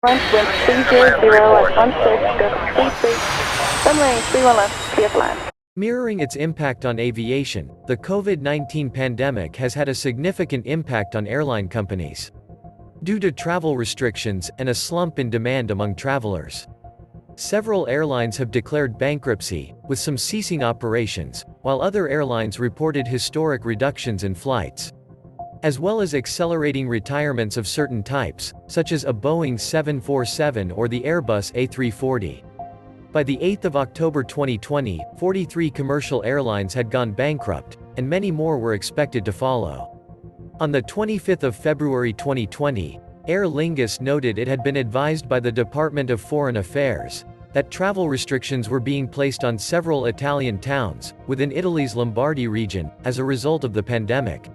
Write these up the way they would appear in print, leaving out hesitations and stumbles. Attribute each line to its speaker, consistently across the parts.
Speaker 1: Wind 300 at 16, runway 31 left, clear for land.
Speaker 2: Mirroring its impact on aviation, the COVID-19 pandemic has had a significant impact on airline companies. Due to travel restrictions and a slump in demand among travelers, several airlines have declared bankruptcy, with some ceasing operations, while other airlines reported historic reductions in flights, as well as accelerating retirements of certain types, such as a Boeing 747 or the Airbus A340. By the 8th of October 2020, 43 commercial airlines had gone bankrupt, and many more were expected to follow. On the 25th of February 2020, Aer Lingus noted it had been advised by the Department of Foreign Affairs that travel restrictions were being placed on several Italian towns within Italy's Lombardy region as a result of the pandemic.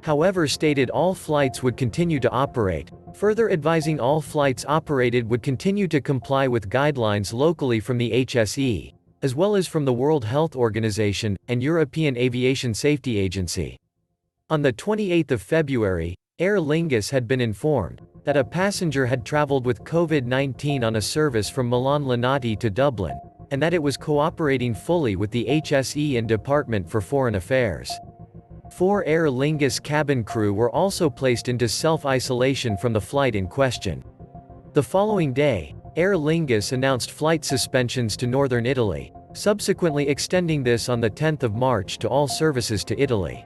Speaker 2: However, stated all flights would continue to operate, further advising all flights operated would continue to comply with guidelines locally from the HSE, as well as from the World Health Organization and European Aviation Safety Agency. On the 28th of February, Aer Lingus had been informed that a passenger had traveled with COVID-19 on a service from Milan Linate to Dublin, and that it was cooperating fully with the HSE and Department for Foreign Affairs. 4 Aer Lingus cabin crew were also placed into self-isolation from the flight in question. The following day, Aer Lingus announced flight suspensions to northern Italy, subsequently extending this on the 10th of March to all services to Italy.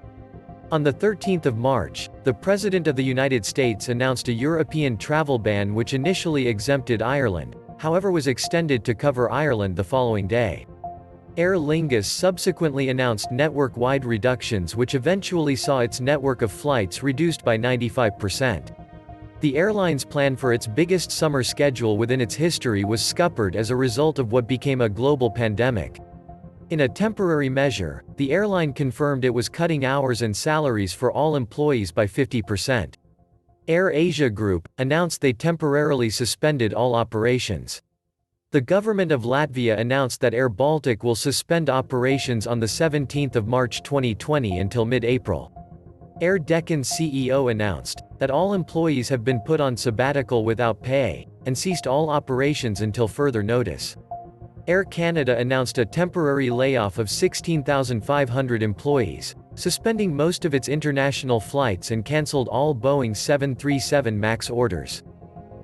Speaker 2: On the 13th of March, the President of the United States announced a European travel ban which initially exempted Ireland, however was extended to cover Ireland the following day. Aer Lingus subsequently announced network-wide reductions which eventually saw its network of flights reduced by 95%. The airline's plan for its biggest summer schedule within its history was scuppered as a result of what became a global pandemic. In a temporary measure, the airline confirmed it was cutting hours and salaries for all employees by 50%. Air Asia Group announced they temporarily suspended all operations. The government of Latvia announced that Air Baltic will suspend operations on the 17th of March 2020 until mid-April. Air Deccan's CEO announced that all employees have been put on sabbatical without pay, and ceased all operations until further notice. Air Canada announced a temporary layoff of 16,500 employees, suspending most of its international flights and cancelled all Boeing 737 MAX orders.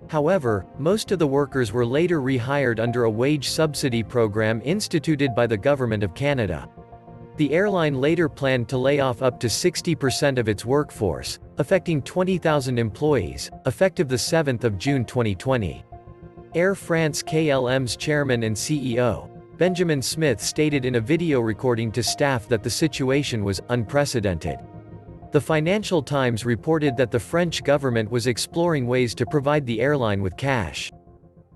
Speaker 2: However, most of the workers were later rehired under a wage subsidy program instituted by the Government of Canada. The airline later planned to lay off up to 60% of its workforce, affecting 20,000 employees, effective the 7th of June 2020. Air France-KLM's chairman and CEO, Benjamin Smith, stated in a video recording to staff that the situation was unprecedented. The Financial Times reported that the French government was exploring ways to provide the airline with cash.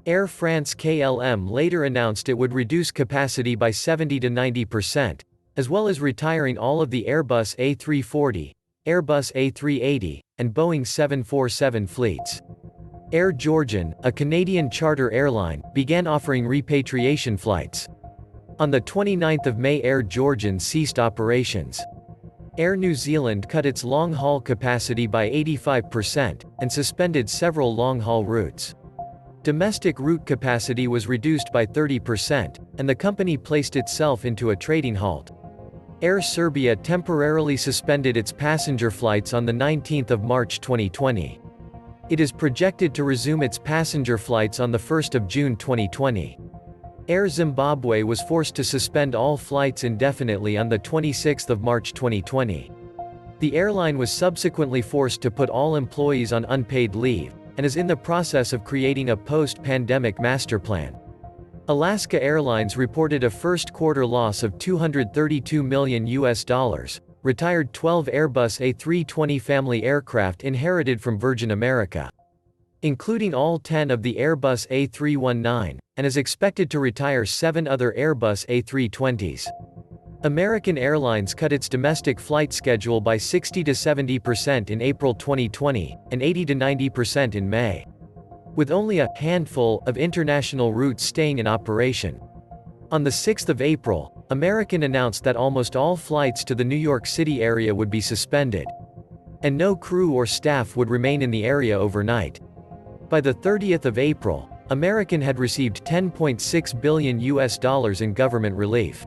Speaker 2: Air France-KLM later announced it would reduce capacity by 70 to 90%, as well as retiring all of the Airbus A340, Airbus A380, and Boeing 747 fleets. Air Georgian, a Canadian charter airline, began offering repatriation flights. On the 29th of May, Air Georgian ceased operations. Air New Zealand cut its long-haul capacity by 85%, and suspended several long-haul routes. Domestic route capacity was reduced by 30%, and the company placed itself into a trading halt. Air Serbia temporarily suspended its passenger flights on the 19th of March 2020. It is projected to resume its passenger flights on the 1st of June 2020. Air Zimbabwe was forced to suspend all flights indefinitely on the 26th of March 2020. The airline was subsequently forced to put all employees on unpaid leave, and is in the process of creating a post-pandemic master plan. Alaska Airlines reported a first-quarter loss of $232 million, retired 12 Airbus A320 family aircraft inherited from Virgin America, including all 10 of the Airbus A319, and is expected to retire 7 other Airbus A320s. American Airlines cut its domestic flight schedule by 60 to 70% in April 2020, and 80 to 90% in May, with only a handful of international routes staying in operation. On the 6th of April, American announced that almost all flights to the New York City area would be suspended, and no crew or staff would remain in the area overnight. By the 30th of April, American had received $10.6 billion in government relief,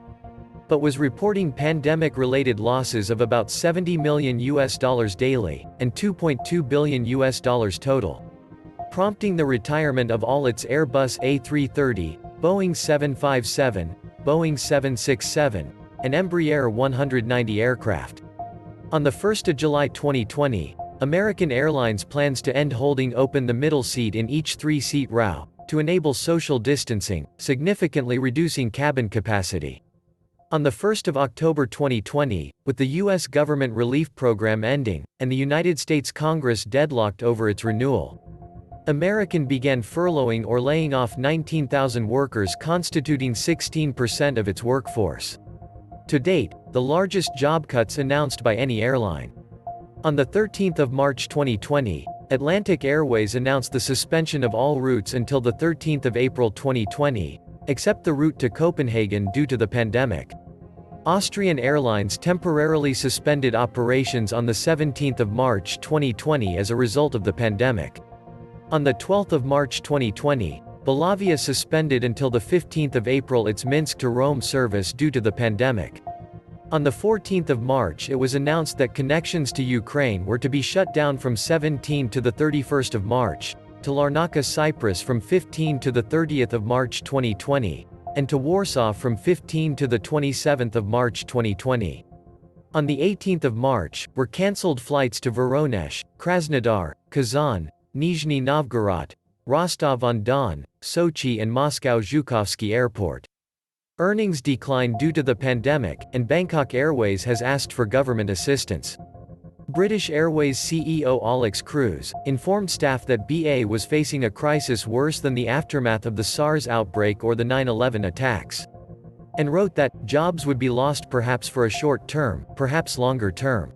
Speaker 2: but was reporting pandemic-related losses of about $70 million daily, and $2.2 billion total, prompting the retirement of all its Airbus A330, Boeing 757, Boeing 767, and Embraer 190 aircraft. On the 1st of July 2020, American Airlines plans to end holding open the middle seat in each three-seat row, to enable social distancing, significantly reducing cabin capacity. On the 1st of October 2020, with the U.S. government relief program ending, and the United States Congress deadlocked over its renewal, American began furloughing or laying off 19,000 workers, constituting 16% of its workforce. To date, the largest job cuts announced by any airline. On the 13th of March 2020, Atlantic Airways announced the suspension of all routes until the 13th of April 2020, except the route to Copenhagen due to the pandemic. Austrian Airlines temporarily suspended operations on the 17th of March 2020 as a result of the pandemic. On the 12th of March 2020, Belavia suspended until the 15th of April its Minsk to Rome service due to the pandemic. On the 14th of March it was announced that connections to Ukraine were to be shut down from 17 to the 31st of March, to Larnaca, Cyprus from 15 to the 30th of March 2020, and to Warsaw from 15 to the 27th of March 2020. On the 18th of March, were cancelled flights to Voronezh, Krasnodar, Kazan, Nizhny Novgorod, Rostov-on-Don, Sochi and Moscow-Zhukovsky Airport. Earnings declined due to the pandemic, and Bangkok Airways has asked for government assistance. British Airways CEO Alex Cruz informed staff that BA was facing a crisis worse than the aftermath of the SARS outbreak or the 9/11 attacks, and wrote that jobs would be lost perhaps for a short term, perhaps longer term.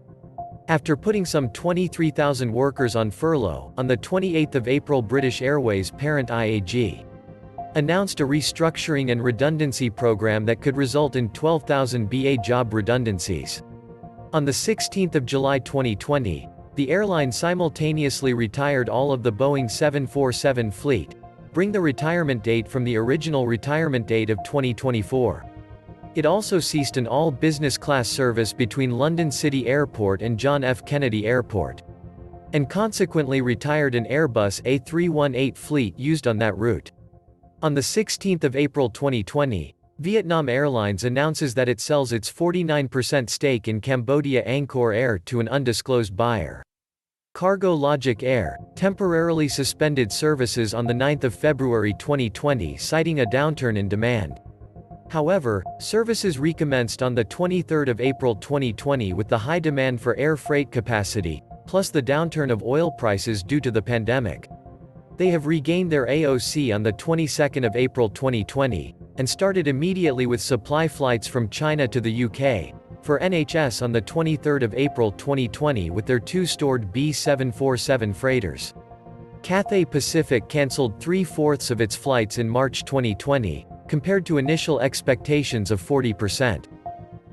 Speaker 2: After putting some 23,000 workers on furlough, on the 28th of April British Airways parent IAG announced a restructuring and redundancy program that could result in 12,000 BA job redundancies. On the 16th of July 2020, the airline simultaneously retired all of the Boeing 747 fleet, bring the retirement date from the original retirement date of 2024. It also ceased an all-business class service between London City Airport and John F. Kennedy Airport, and consequently retired an Airbus A340 fleet used on that route. On the 16th of April 2020, Vietnam Airlines announces that it sells its 49% stake in Cambodia Angkor Air to an undisclosed buyer. Cargo Logic Air temporarily suspended services on the 9th of February 2020 citing a downturn in demand. However, services recommenced on the 23rd of April 2020 with the high demand for air freight capacity, plus the downturn of oil prices due to the pandemic. They have regained their AOC on the 22nd of April 2020, and started immediately with supply flights from China to the UK, for NHS on the 23rd of April 2020 with their two stored B747 freighters. Cathay Pacific cancelled 3/4 of its flights in March 2020, compared to initial expectations of 40%.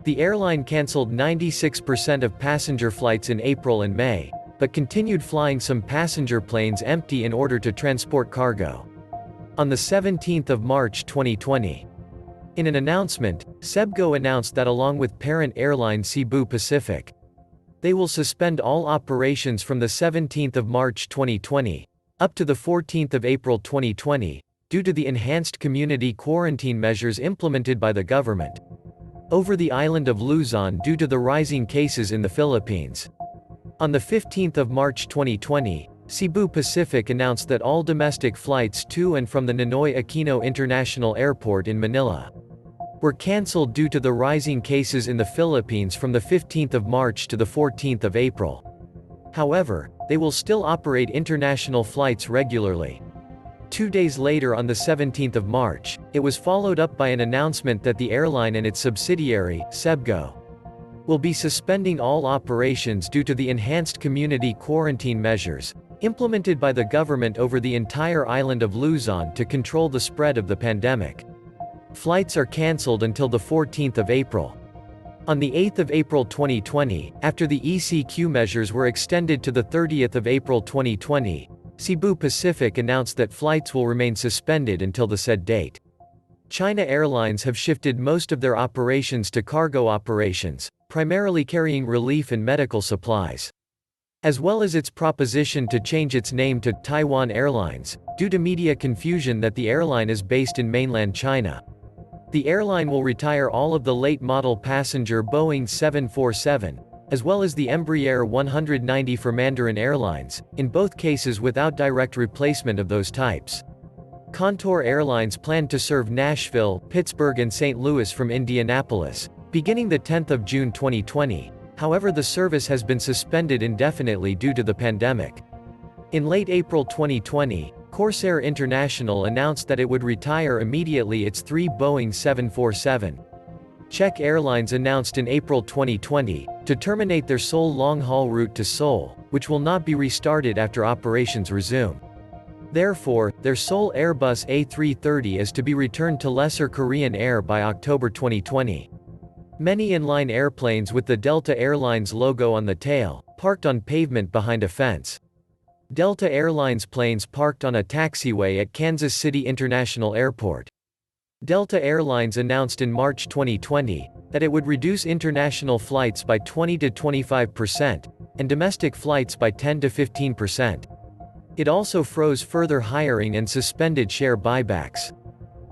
Speaker 2: The airline cancelled 96% of passenger flights in April and May, but continued flying some passenger planes empty in order to transport cargo. On the 17th of March 2020, in an announcement, Sebgo announced that along with parent airline Cebu Pacific, they will suspend all operations from the 17th of March 2020, up to the 14th of April 2020, due to the enhanced community quarantine measures implemented by the government over the island of Luzon due to the rising cases in the Philippines. On the 15th of March 2020, Cebu Pacific announced that all domestic flights to and from the Ninoy Aquino International Airport in Manila were cancelled due to the rising cases in the Philippines from the 15th of March to the 14th of April. However, they will still operate international flights regularly. 2 days later on the 17th of March, it was followed up by an announcement that the airline and its subsidiary, Sebgo, will be suspending all operations due to the enhanced community quarantine measures implemented by the government over the entire island of Luzon to control the spread of the pandemic. Flights are cancelled until the 14th of April. On the 8th of April 2020, after the ECQ measures were extended to the 30th of April 2020, Cebu Pacific announced that flights will remain suspended until the said date. China Airlines have shifted most of their operations to cargo operations, primarily carrying relief and medical supplies. As well as its proposition to change its name to Taiwan Airlines, due to media confusion that the airline is based in mainland China. The airline will retire all of the late-model passenger Boeing 747, as well as the Embraer 190 for Mandarin Airlines, in both cases without direct replacement of those types. Contour Airlines planned to serve Nashville, Pittsburgh and St. Louis from Indianapolis, beginning the 10th of June 2020. However, the service has been suspended indefinitely due to the pandemic. In late April 2020, Corsair International announced that it would retire immediately its 3 Boeing 747. Czech Airlines announced in April 2020 to terminate their Seoul long-haul route to Seoul, which will not be restarted after operations resume. Therefore, their Seoul Airbus A340 is to be returned to Lesser Korean Air by October 2020. Many inline airplanes with the Delta Airlines logo on the tail, parked on pavement behind a fence. Delta Airlines planes parked on a taxiway at Kansas City International Airport. Delta Airlines announced in March 2020 that it would reduce international flights by 20 to 25%, and domestic flights by 10 to 15%. It also froze further hiring and suspended share buybacks.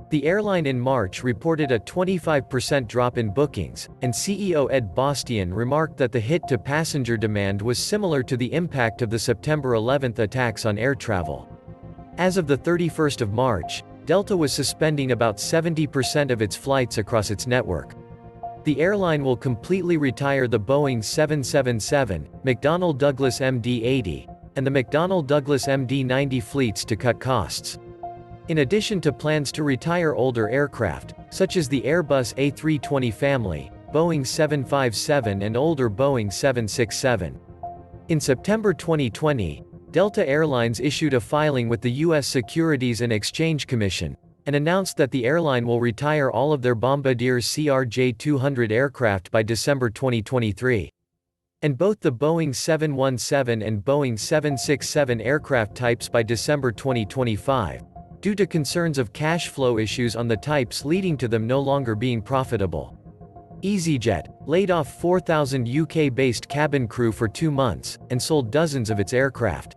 Speaker 2: The airline in March reported a 25% drop in bookings, and CEO Ed Bastian remarked that the hit to passenger demand was similar to the impact of the September 11 attacks on air travel. As of the 31st of March, Delta was suspending about 70% of its flights across its network. The airline will completely retire the Boeing 777, McDonnell Douglas MD-80, and the McDonnell Douglas MD-90 fleets to cut costs. In addition to plans to retire older aircraft, such as the Airbus A340 family, Boeing 757 and older Boeing 767. In September 2020, Delta Airlines issued a filing with the U.S. Securities and Exchange Commission, and announced that the airline will retire all of their Bombardier CRJ-200 aircraft by December 2023. And both the Boeing 717 and Boeing 767 aircraft types by December 2025. Due to concerns of cash flow issues on the types leading to them no longer being profitable. EasyJet laid off 4,000 UK-based cabin crew for 2 months, and sold dozens of its aircraft.